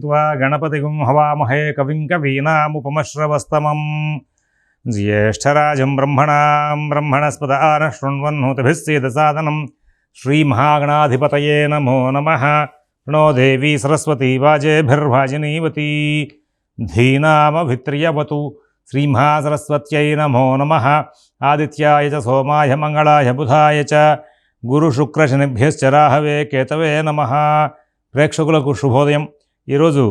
त्वा गणपतिगुं हवामहे कविं कवीनामुपमश्रवस्तमं ज्येष्ठराजं ब्रह्मणस्पत आनः शृण्वन्नोतिभिः सीदसादनं श्रीमहागणाधिपतये नमो नमः। प्रणो देवी सरस्वती वाजेभिर्वाजिनीवती धीनामभित्र्यवतु श्रीमहासरस्वत्यै नमो नमः। आदित्याय च सोमाय मंगलाय बुधाय च गुरुशुक्रशनिभ्यश्च राहवे केतवे नमः। ప్రేక్షకులకు శుభోదయం। ఈరోజు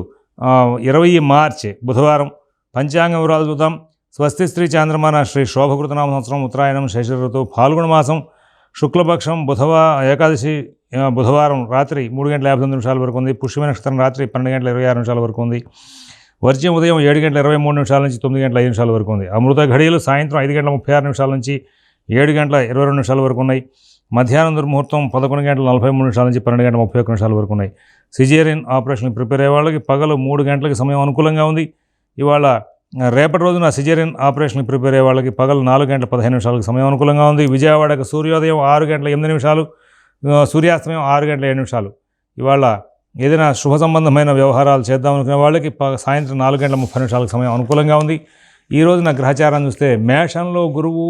20 మార్చి బుధవారం పంచాంగ వివరాలు చూద్దాం। స్వస్తి శ్రీ చాంద్రమాన శ్రీ శోభకృతనామ సంవత్సరం ఉత్తరాయణం శేష ఋతువు ఫాల్గుణ మాసం శుక్లపక్షం ఏకాదశి బుధవారం రాత్రి 3:59 వరకు ఉంది। పుష్యమి నక్షత్రం రాత్రి 12:26 వరకు ఉంది। వర్జ్యం ఉదయం 7:23 నుంచి 9:05 వరకు ఉంది। అమృత ఘడియలు సాయంత్రం 5:36 నుంచి 7:22 వరకు ఉన్నాయి। మధ్యాహ్నం దుర్ముహూర్తం 11:43 నుంచి 12:31 వరకు ఉన్నాయి। సిజేరియన్ ఆపరేషన్ ప్రిపేర్ అయ్యే వాళ్ళకి పగలు 3 గంటలకి సమయం అనుకూలంగా ఉంది। ఇవాళ రేపటి రోజున సిజేరియన్ ఆపరేషన్ ప్రిపేర్ అయ్యే వాళ్ళకి పగలు 4:15 సమయం అనుకూలంగా ఉంది। విజయవాడకు సూర్యోదయం 6:08, సూర్యాస్తమయం 6:07। ఇవాళ ఏదైనా శుభ సంబంధమైన వ్యవహారాలు చేద్దాం అనుకునే వాళ్ళకి సాయంత్రం 4:30 సమయం అనుకూలంగా ఉంది। ఈ రోజున గ్రహచారాన్ని చూస్తే మేషంలో గురువు,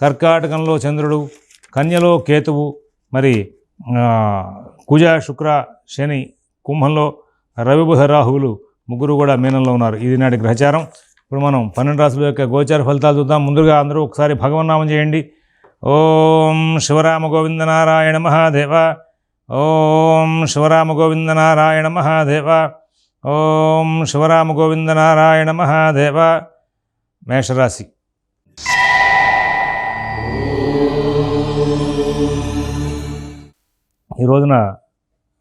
కర్కాటకంలో చంద్రుడు, కన్యలో కేతువు, మరి కుజ శుక్ర శని, కుంభంలో రవి బుధ రాహువులు ముగ్గురు కూడా మీనంలో ఉన్నారు। ఇది నాటి గ్రహచారం। ఇప్పుడు మనం 12 రాశుల యొక్క గోచార ఫలితాలు చూద్దాం। ముందుగా అందరూ ఒకసారి భగవన్నామం చేయండి। ఓం శివరామ గోవింద నారాయణ మహాదేవ, ఓం శివరామ గోవింద నారాయణ మహాదేవ, ఓం శివరామ గోవింద నారాయణ మహాదేవ। మేషరాశి ఈ రోజున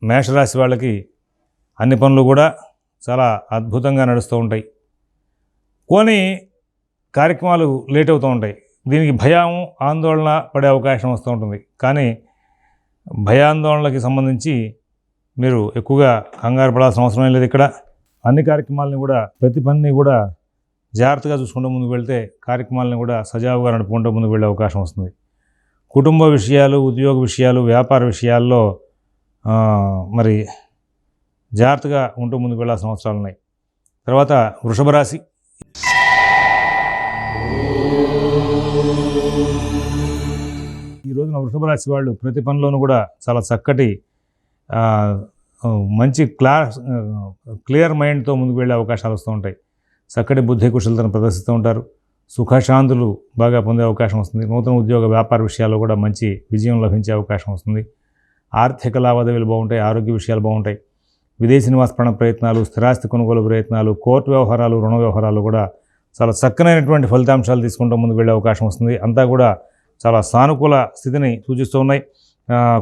మేషరాశి వాళ్ళకి అన్ని పనులు కూడా చాలా అద్భుతంగా నడుస్తూ ఉంటాయి। కొన్ని కార్యక్రమాలు లేట్ అవుతూ ఉంటాయి। దీనికి భయం ఆందోళన పడే అవకాశం వస్తూ ఉంటుంది। కానీ భయాందోళనలకి సంబంధించి మీరు ఎక్కువగా కంగారు పడాల్సిన అవసరం లేదు। ఇక్కడ అన్ని కార్యక్రమాలని కూడా, ప్రతి పనిని కూడా జాగ్రత్తగా చూసుకుంటూ ముందుకు వెళ్తే కార్యక్రమాలను కూడా సజావుగా నడుపుకుంటూ ముందుకు వెళ్ళే అవకాశం వస్తుంది। కుటుంబ విషయాలు, ఉద్యోగ విషయాలు, వ్యాపార విషయాల్లో మరి జాగ్రత్తగా ఉంటూ ముందుకు వెళ్ళాల్సిన అవసరాలు ఉన్నాయి। తర్వాత వృషభ రాశి ఈ రోజున వృషభ రాశి వాళ్ళు ప్రతి పనిలోనూ కూడా చాలా చక్కటి మంచి క్లియర్ మైండ్తో ముందుకు వెళ్ళే అవకాశాలు వస్తూ ఉంటాయి। చక్కటి బుద్ధి కుశలతను ప్రదర్శిస్తూ ఉంటారు। సుఖశాంతులు బాగా పొందే అవకాశం వస్తుంది। నూతన ఉద్యోగ వ్యాపార విషయాల్లో కూడా మంచి విజయం లభించే అవకాశం వస్తుంది। ఆర్థిక లావాదేవీలు బాగుంటాయి। ఆరోగ్య విషయాలు బాగుంటాయి। విదేశీ నివాస ప్రయత్నాలు, స్థిరాస్తి కొనుగోలు ప్రయత్నాలు, కోర్టు వ్యవహారాలు, రుణ వ్యవహారాలు కూడా చాలా చక్కనైనటువంటి ఫలితాంశాలు తీసుకుంటూ ముందుకు వెళ్ళే అవకాశం వస్తుంది। అంతా కూడా చాలా సానుకూల స్థితిని సూచిస్తూ ఉన్నాయి।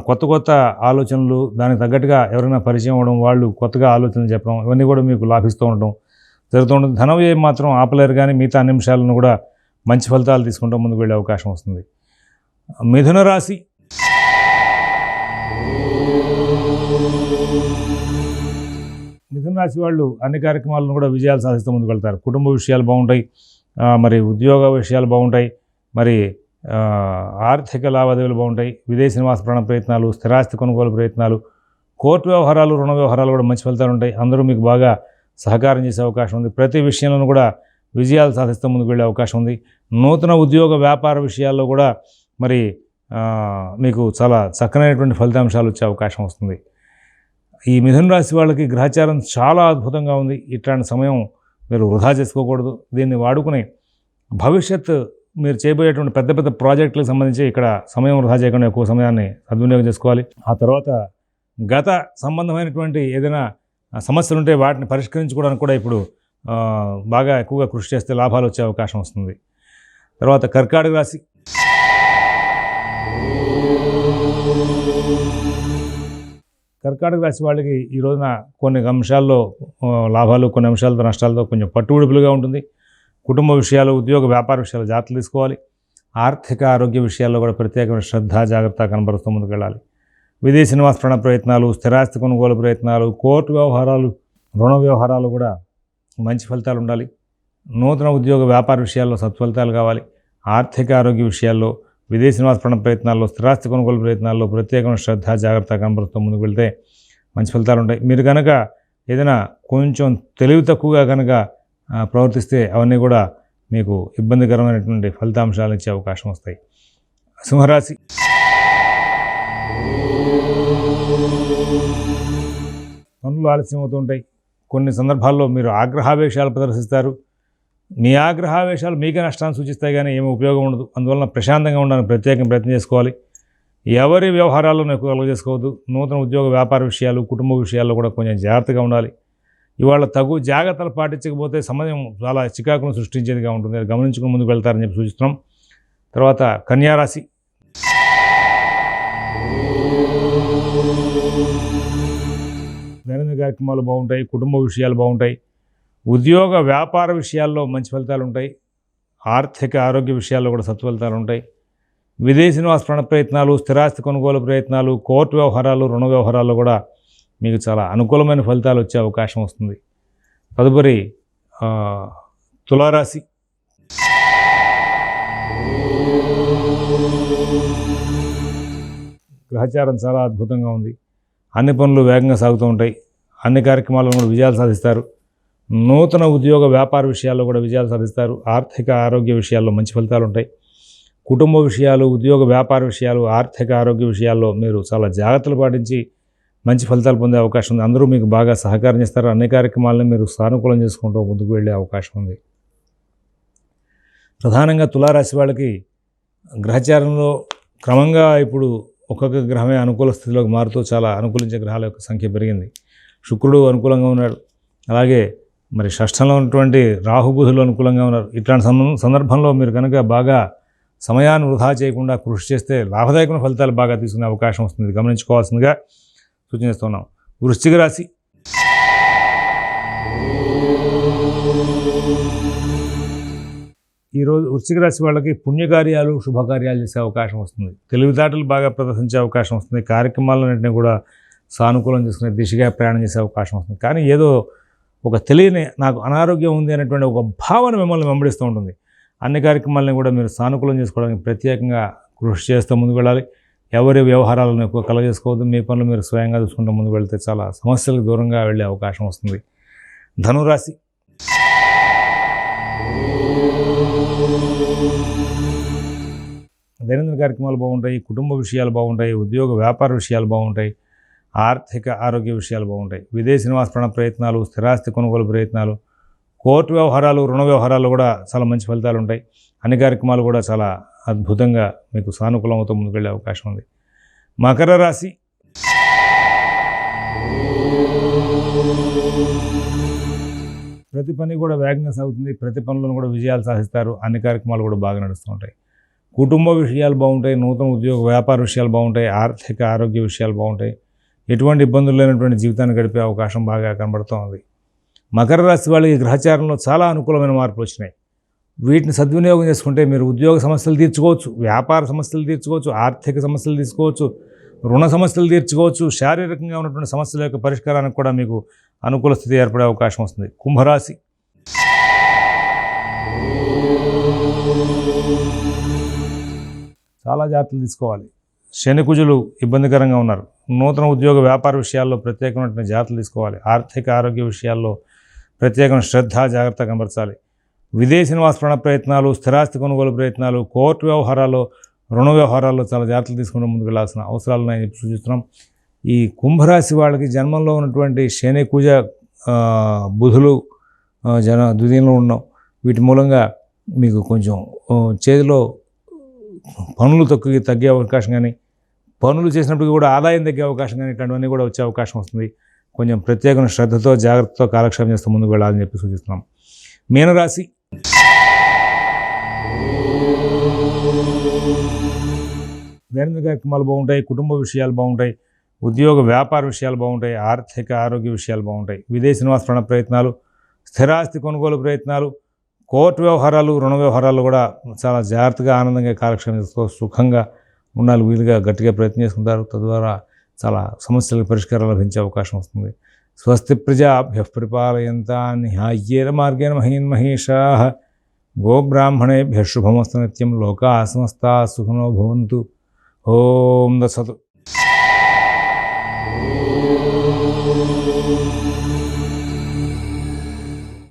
కొత్త ఆలోచనలు, దానికి తగ్గట్టుగా ఎవరైనా పరిచయం అవ్వడం, వాళ్ళు కొత్తగా ఆలోచనలు చెప్పడం, ఇవన్నీ కూడా మీకు లాభిస్తూ ఉండడం జరుగుతూ ఉంటుంది। ధన వ్యయం మాత్రం ఆపలేరు, కానీ మిగతా అన్ని అంశాలను కూడా మంచి ఫలితాలు తీసుకుంటూ ముందుకు వెళ్ళే అవకాశం వస్తుంది। మిథున రాశి వాళ్ళు అన్ని కార్యక్రమాలను కూడా విజయాలు సాధిస్తూ ముందుకు వెళ్తారు। కుటుంబ విషయాలు బాగుంటాయి, మరి ఉద్యోగ విషయాలు బాగుంటాయి, మరి ఆర్థిక లావాదేవీలు బాగుంటాయి। విదేశీ నివాస ప్రయత్నాలు, స్థిరాస్తి కొనుగోలు ప్రయత్నాలు, కోర్టు వ్యవహారాలు, రుణ వ్యవహారాలు కూడా మంచి ఫలితాలు ఉంటాయి। అందరూ మీకు బాగా సహకారం చేసే అవకాశం ఉంది। ప్రతి విషయంలోనూ కూడా విజయాలు సాధిస్తూ ముందుకు వెళ్ళే అవకాశం ఉంది। నూతన ఉద్యోగ వ్యాపార విషయాల్లో కూడా మరి మీకు చాలా చక్కనైనటువంటి ఫలితాంశాలు వచ్చే అవకాశం వస్తుంది। ఈ మిథున రాశి వాళ్ళకి గ్రహచారం చాలా అద్భుతంగా ఉంది। ఇట్లాంటి సమయం మీరు వృధా చేసుకోకూడదు। దీన్ని వాడుకుని భవిష్యత్ మీరు చేయబోయేటువంటి పెద్ద ప్రాజెక్టులకు సంబంధించి ఇక్కడ సమయం వృధా చేయకుండా ఎక్కువ సమయాన్ని సద్వినియోగం చేసుకోవాలి। ఆ తర్వాత గత సంబంధమైనటువంటి ఏదైనా సమస్యలు ఉంటే వాటిని పరిష్కరించుకోవడానికి కూడా ఇప్పుడు బాగా ఎక్కువగా కృషి చేస్తే లాభాలు వచ్చే అవకాశం వస్తుంది। తర్వాత కర్కాటక రాశి వాళ్ళకి ఈ రోజున కొన్ని అంశాల్లో లాభాలు, కొన్ని అంశాలతో నష్టాలతో కొంచెం పట్టుబడుపులుగా ఉంటుంది। కుటుంబ విషయాలు, ఉద్యోగ వ్యాపార విషయాలు జాగ్రత్తలు తీసుకోవాలి। ఆర్థిక ఆరోగ్య విషయాల్లో కూడా ప్రత్యేకమైన శ్రద్ధ, జాగ్రత్త కనబరుస్తూ ముందుకు వెళ్ళాలి। విదేశీ నివాస ప్రయత్నాలు, స్థిరాస్తి కొనుగోలు ప్రయత్నాలు, కోర్టు వ్యవహారాలు, రుణ వ్యవహారాలు కూడా మంచి ఫలితాలు ఉండాలి। నూతన ఉద్యోగ వ్యాపార విషయాల్లో సత్ఫలితాలు కావాలి। ఆర్థిక ఆరోగ్య విషయాల్లో, విదేశీ నివాస ప్రయత్నాల్లో, స్థిరాస్తి కొనుగోలు ప్రయత్నాల్లో ప్రత్యేకమైన శ్రద్ధ, జాగ్రత్త కనబరుస్తూ ముందుకు వెళ్తే మంచి ఫలితాలు ఉంటాయి। మీరు కనుక ఏదైనా కొంచెం తెలివి తక్కువగా కనుక ప్రవర్తిస్తే అవన్నీ కూడా మీకు ఇబ్బందికరమైనటువంటి ఫలితాంశాలు ఇచ్చే అవకాశం వస్తాయి. సింహరాశి. పనులు ఆలస్యం అవుతుంటాయి. కొన్ని సందర్భాల్లో మీరు ఆగ్రహావేశాలు ప్రదర్శిస్తారు. మీ ఆగ్రహావేశాలు మీకే నష్టాన్ని సూచిస్తాయి, కానీ ఏమీ ఉపయోగం ఉండదు. అందువలన ప్రశాంతంగా ఉండడానికి ప్రత్యేకంగా ప్రయత్నం చేసుకోవాలి. ఎవరి వ్యవహారాలను ఎక్కువ కలుగజేసుకోవద్దు. నూతన ఉద్యోగ వ్యాపార విషయాలు, కుటుంబ విషయాల్లో కూడా కొంచెం జాగ్రత్తగా ఉండాలి. ఇవాళ తగు జాగ్రత్తలు పాటించకపోతే సమయం చాలా చికాకును సృష్టించేదిగా ఉంటుంది. అది గమనించుకుని ముందుకు వెళ్తారని చెప్పి సూచిస్తున్నాం. తర్వాత కన్యారాశి. దైనందిన కార్యక్రమాలు బాగుంటాయి. కుటుంబ విషయాలు బాగుంటాయి. ఉద్యోగ వ్యాపార విషయాల్లో మంచి ఫలితాలు ఉంటాయి. ఆర్థిక ఆరోగ్య విషయాల్లో కూడా సత్ఫలితాలు ఉంటాయి. విదేశీ నివాస ప్రయత్నాలు, స్థిరాస్తి కొనుగోలు ప్రయత్నాలు, కోర్టు వ్యవహారాలు, రుణ వ్యవహారాల్లో కూడా మీకు చాలా అనుకూలమైన ఫలితాలు వచ్చే అవకాశం వస్తుంది. తదుపరి తులారాశి. గ్రహచారం చాలా అద్భుతంగా ఉంది. అన్ని పనులు వేగంగా సాగుతూ ఉంటాయి. అన్ని కార్యక్రమాలను కూడా విజయాలు సాధిస్తారు. నూతన ఉద్యోగ వ్యాపార విషయాల్లో కూడా విజయాలు సాధిస్తారు. ఆర్థిక ఆరోగ్య విషయాల్లో మంచి ఫలితాలు ఉంటాయి. కుటుంబ విషయాలు, ఉద్యోగ వ్యాపార విషయాలు, ఆర్థిక ఆరోగ్య విషయాల్లో మీరు చాలా జాగ్రత్తలు పాటించి మంచి ఫలితాలు పొందే అవకాశం ఉంది. అందరూ మీకు బాగా సహకారం చేస్తారు. అన్ని కార్యక్రమాలను మీరు సానుకూలం చేసుకుంటూ ముందుకు వెళ్ళే అవకాశం ఉంది. ప్రధానంగా తులారాశి వాళ్ళకి గ్రహచారంలో క్రమంగా ఇప్పుడు ఒక్కొక్క గ్రహమే అనుకూల స్థితిలోకి మారుతూ చాలా అనుకూలించే గ్రహాల యొక్క సంఖ్య పెరిగింది. శుక్రుడు అనుకూలంగా ఉన్నాడు. అలాగే మరి షష్ఠంలో ఉన్నటువంటి రాహుబుధులు అనుకూలంగా ఉన్నారు. ఇట్లాంటి సందర్భంలో మీరు కనుక బాగా సమయాన్ని వృధా చేయకుండా కృషి చేస్తే లాభదాయకమైన ఫలితాలు బాగా తీసుకునే అవకాశం వస్తుంది. గమనించుకోవాల్సిందిగా సూచిస్తున్నాం. వృశ్చిక రాశి. ఈరోజు వృశ్చిక రాశి వాళ్ళకి పుణ్యకార్యాలు, శుభకార్యాలు చేసే అవకాశం వస్తుంది. తెలివితేటలు బాగా ప్రదర్శించే అవకాశం వస్తుంది. కార్యక్రమాలన్నింటినీ కూడా సానుకూలం చేసుకునే దిశగా ప్రయాణం చేసే అవకాశం వస్తుంది. కానీ ఏదో ఒక తెలియని నాకు అనారోగ్యం ఉంది అనేటువంటి ఒక భావన మిమ్మల్ని వెంబడిస్తూ ఉంటుంది. అన్ని కార్యక్రమాలను కూడా మీరు సానుకూలం చేసుకోవడానికి ప్రత్యేకంగా కృషి చేస్తూ ముందుకు వెళ్ళాలి. ఎవరి వ్యవహారాలను ఎక్కువ కలగజేసుకోవద్దు. మీ పనులు మీరు స్వయంగా చూసుకుంటూ ముందుకు వెళ్తే చాలా సమస్యలకు దూరంగా వెళ్ళే అవకాశం వస్తుంది. ధనురాశి. దైనందిన కార్యక్రమాలు బాగుంటాయి. కుటుంబ విషయాలు బాగుంటాయి. ఉద్యోగ వ్యాపార విషయాలు బాగుంటాయి. ఆర్థిక ఆరోగ్య విషయాలు బాగుంటాయి. విదేశీ నివాస ప్రయత్నాలు, స్థిరాస్తి కొనుగోలు ప్రయత్నాలు, కోర్టు వ్యవహారాలు, రుణ వ్యవహారాలు కూడా చాలా మంచి ఫలితాలు ఉంటాయి. అన్ని కార్యక్రమాలు కూడా చాలా అద్భుతంగా మీకు సానుకూలం అవుతూ ముందుకు వెళ్ళే అవకాశం ఉంది. మకర రాశి. ప్రతి పని కూడా వేగంగా సాగుతుంది. ప్రతి పనులను కూడా విజయాలు సాధిస్తారు. అన్ని కార్యక్రమాలు కూడా బాగా నడుస్తూ ఉంటాయి. కుటుంబ విషయాలు బాగుంటాయి. నూతన ఉద్యోగ వ్యాపార విషయాలు బాగుంటాయి. ఆర్థిక ఆరోగ్య విషయాలు బాగుంటాయి. ఎటువంటి ఇబ్బందులు లేనటువంటి జీవితాన్ని గడిపే అవకాశం బాగా కనబడుతూ ఉంది. మకర రాశి వాళ్ళకి గ్రహచారంలో చాలా అనుకూలమైన మార్పులు వచ్చినాయి. వీటిని సద్వినియోగం చేసుకుంటే మీరు ఉద్యోగ సమస్యలు తీర్చుకోవచ్చు, వ్యాపార సమస్యలు తీర్చుకోవచ్చు, ఆర్థిక సమస్యలు తీర్చుకోవచ్చు, రుణ సమస్యలు తీర్చుకోవచ్చు. శారీరకంగా ఉన్నటువంటి సమస్యల యొక్క పరిష్కారానికి కూడా మీకు అనుకూల స్థితి ఏర్పడే అవకాశం వస్తుంది. కుంభరాశి. చాలా జాగ్రత్తలు తీసుకోవాలి. శని కుజులు ఇబ్బందికరంగా ఉన్నారు. నూతన ఉద్యోగ వ్యాపార విషయాల్లో ప్రత్యేకమైనటువంటి జాగ్రత్తలు తీసుకోవాలి. ఆర్థిక ఆరోగ్య విషయాల్లో ప్రత్యేకమైన శ్రద్ధ, జాగ్రత్త కనబరచాలి. విదేశీ నివాస ప్రయత్నాలు, స్థిరాస్తి కొనుగోలు ప్రయత్నాలు, కోర్టు వ్యవహారాలు, రుణ వ్యవహారాల్లో చాలా జాగ్రత్తలు తీసుకుంటూ ముందుకు వెళ్ళాల్సిన అవసరాలు ఉన్నాయని సూచిస్తున్నాం. ఈ కుంభరాశి వాళ్ళకి జన్మంలో ఉన్నటువంటి శని కుజ బుధులు ద్వితీయంలో ఉండడం, వీటి మూలంగా మీకు కొంచెం చేతిలో పనులు తగ్గే అవకాశం కానీ, పనులు చేసినప్పుడు కూడా ఆదాయం తగ్గే అవకాశం కానీ, ఇట్లాంటివన్నీ కూడా వచ్చే అవకాశం వస్తుంది. కొంచెం ప్రత్యేకమైన శ్రద్ధతో, జాగ్రత్తతో కాలక్షేపం చేస్తూ ముందుకు వెళ్ళాలని చెప్పి సూచిస్తున్నాం. మీనరాశి. దైనందిన కార్యక్రమాలు బాగుంటాయి. కుటుంబ విషయాలు బాగుంటాయి. ఉద్యోగ వ్యాపార విషయాలు బాగుంటాయి. ఆర్థిక ఆరోగ్య విషయాలు బాగుంటాయి. విదేశీ నివాస ప్రయత్నాలు, స్థిరాస్తి కొనుగోలు ప్రయత్నాలు, కోర్టు వ్యవహారాలు, రుణ వ్యవహారాలు కూడా చాలా జాగ్రత్తగా, ఆనందంగా కాలక్షేపం చేస్తూ సుఖంగా ఉండాలి వీలుగా గట్టిగా ప్రయత్నం చేసుకుంటారు. తద్వారా చాలా సమస్యలకు పరిష్కారం లభించే అవకాశం వస్తుంది. స్వస్తి ప్రజాభ్యః పరిపాలయంతాం న్యాయేన మార్గేణ మహీన్ మహేషాః గోబ్రాహ్మణేభ్యః శుభమస్తు నిత్యం. లోకాః సమస్తాః సుఖినో భవంతు. ఓం దత్సతు. ఓం